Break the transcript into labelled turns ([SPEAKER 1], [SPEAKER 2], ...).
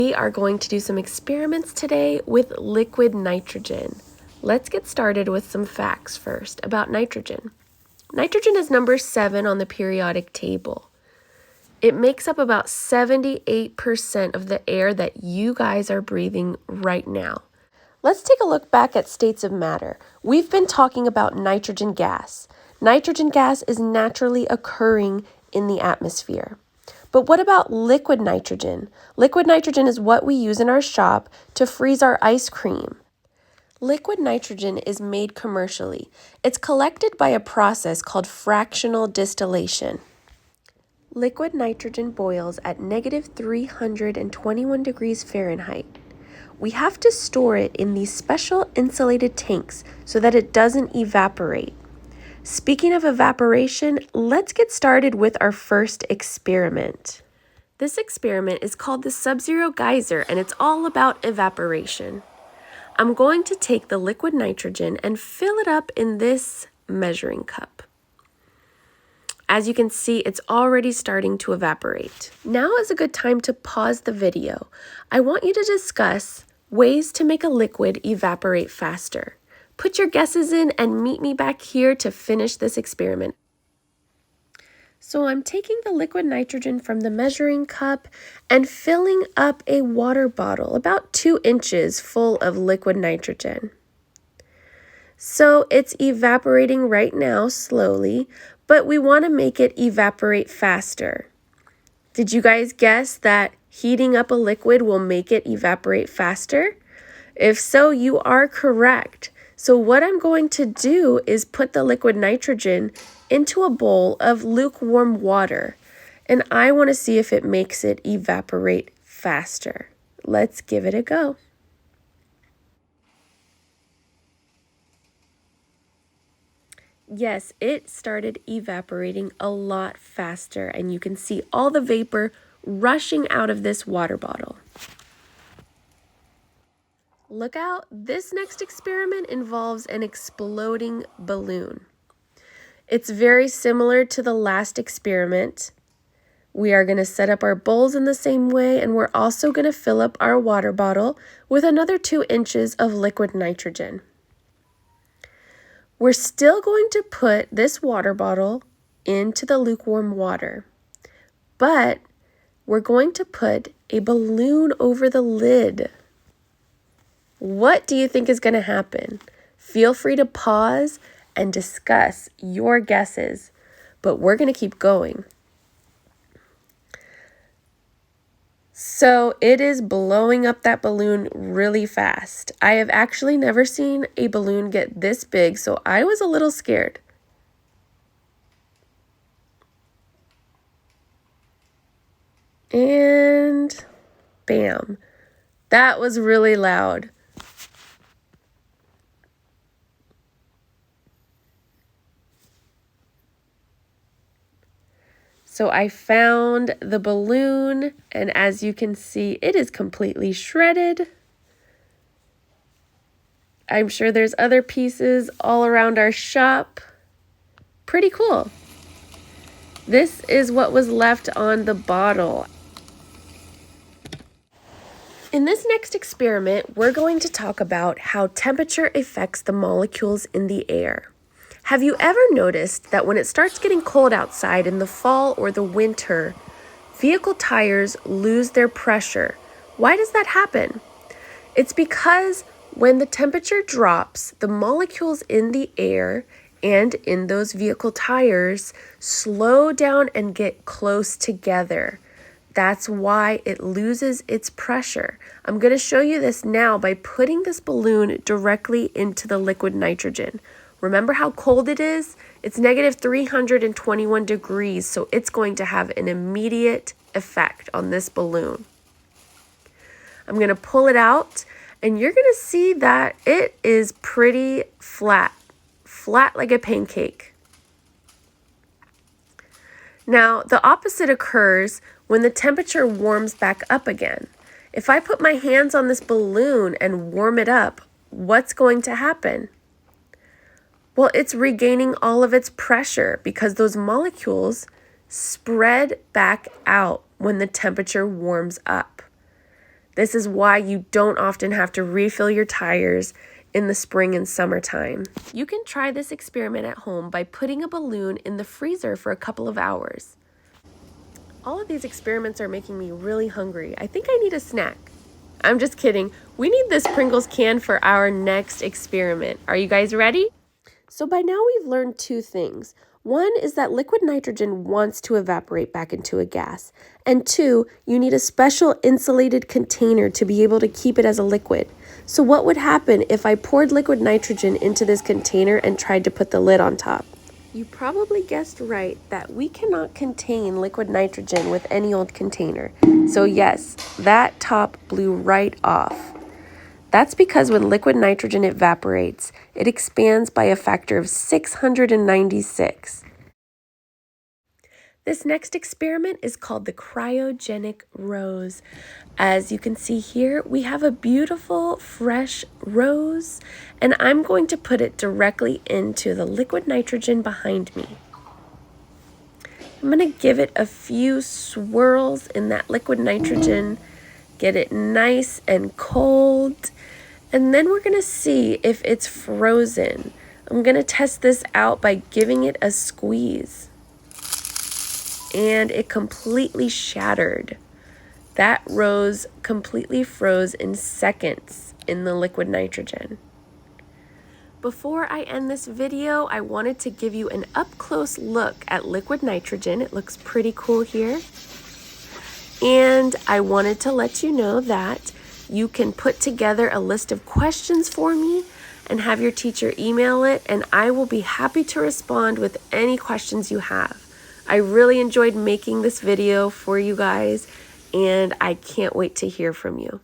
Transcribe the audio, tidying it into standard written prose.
[SPEAKER 1] We are going to do some experiments today with liquid nitrogen. Let's get started with some facts first about nitrogen. Nitrogen is number 7 on the periodic table. It makes up about 78% of the air that you guys are breathing right now. Let's take a look back at states of matter. We've been talking about nitrogen gas. Nitrogen gas is naturally occurring in the atmosphere. But what about liquid nitrogen? Liquid nitrogen is what we use in our shop to freeze our ice cream. Liquid nitrogen is made commercially. It's collected by a process called fractional distillation. Liquid nitrogen boils at -321 degrees Fahrenheit. We have to store it in these special insulated tanks so that it doesn't evaporate. Speaking of evaporation, let's get started with our first experiment. This experiment is called the Sub-Zero Geyser, and it's all about evaporation. I'm going to take the liquid nitrogen and fill it up in this measuring cup. As you can see, it's already starting to evaporate. Now is a good time to pause the video. I want you to discuss ways to make a liquid evaporate faster. Put your guesses in and meet me back here to finish this experiment. So I'm taking the liquid nitrogen from the measuring cup and filling up a water bottle about 2 inches full of liquid nitrogen. So it's evaporating right now slowly, but we want to make it evaporate faster. Did you guys guess that heating up a liquid will make it evaporate faster? If so, you are correct. So what I'm going to do is put the liquid nitrogen into a bowl of lukewarm water, and I want to see if it makes it evaporate faster. Let's give it a go. Yes, it started evaporating a lot faster, and you can see all the vapor rushing out of this water bottle. Look out, this next experiment involves an exploding balloon. It's very similar to the last experiment. We are going to set up our bowls in the same way, and we're also going to fill up our water bottle with another 2 inches of liquid nitrogen. We're still going to put this water bottle into the lukewarm water, but we're going to put a balloon over the lid. What do you think is going to happen? Feel free to pause and discuss your guesses, but we're going to keep going. So it is blowing up that balloon really fast. I have actually never seen a balloon get this big, so I was a little scared. And bam, that was really loud. So I found the balloon, and as you can see, it is completely shredded. I'm sure there's other pieces all around our shop. Pretty cool. This is what was left on the bottle. In this next experiment, we're going to talk about how temperature affects the molecules in the air. Have you ever noticed that when it starts getting cold outside in the fall or the winter, vehicle tires lose their pressure? Why does that happen? It's because when the temperature drops, the molecules in the air and in those vehicle tires slow down and get close together. That's why it loses its pressure. I'm going to show you this now by putting this balloon directly into the liquid nitrogen. Remember how cold it is? It's -321 degrees, so it's going to have an immediate effect on this balloon. I'm going to pull it out, and you're going to see that it is pretty flat like a pancake. Now, the opposite occurs when the temperature warms back up again. If I put my hands on this balloon and warm it up, what's going to happen? Well, it's regaining all of its pressure because those molecules spread back out when the temperature warms up. This is why you don't often have to refill your tires in the spring and summertime. You can try this experiment at home by putting a balloon in the freezer for a couple of hours. All of these experiments are making me really hungry. I think I need a snack. I'm just kidding. We need this Pringles can for our next experiment. Are you guys ready? So by now we've learned two things. One is that liquid nitrogen wants to evaporate back into a gas. And two, you need a special insulated container to be able to keep it as a liquid. So what would happen if I poured liquid nitrogen into this container and tried to put the lid on top? You probably guessed right that we cannot contain liquid nitrogen with any old container. So yes, that top blew right off. That's because when liquid nitrogen evaporates, it expands by a factor of 696. This next experiment is called the cryogenic rose. As you can see here, we have a beautiful fresh rose, and I'm going to put it directly into the liquid nitrogen behind me. I'm going to give it a few swirls in that liquid nitrogen, get it nice and cold. And then we're going to see if it's frozen. I'm going to test this out by giving it a squeeze. And it completely shattered. That rose completely froze in seconds in the liquid nitrogen. Before I end this video, I wanted to give you an up-close look at liquid nitrogen. It looks pretty cool here. And I wanted to let you know that you can put together a list of questions for me and have your teacher email it, and I will be happy to respond with any questions you have. I really enjoyed making this video for you guys, and I can't wait to hear from you.